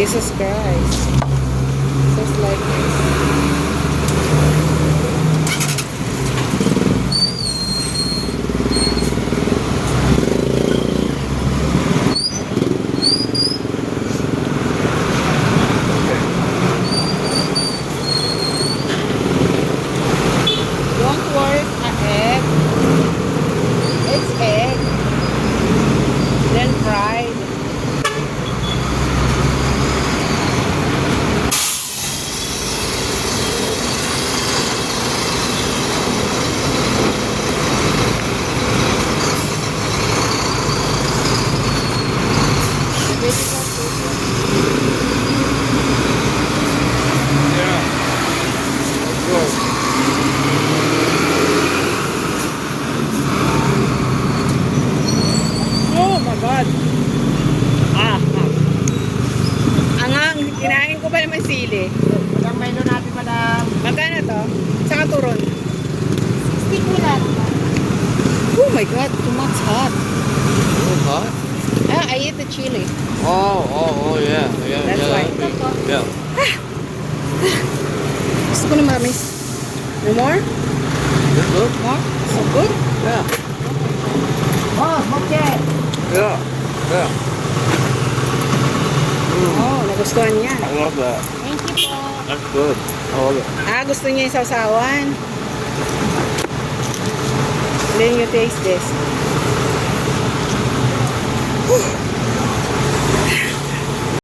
Jesus Christ. Just like this. Don't work a egg. It's egg. Then fried. Yeah. Good. Oh my God. Angang, kinain ko pa naman sili. Ang menu natin, madam. Magkano to? Saka turon. 60 po lang. Oh my God, too much hot. Oh, hot? I eat the chili. Oh, yeah. Yeah, That's yeah. why. Yeah. Gusto ko na mamis. No more? This good? More? So good? Yeah. Oh, smoke. Yeah. Yeah. Oh, nagustuhan niya. I love that. Thank you po. That's good. I love it. Gusto niya yung sausawan. Then you taste this.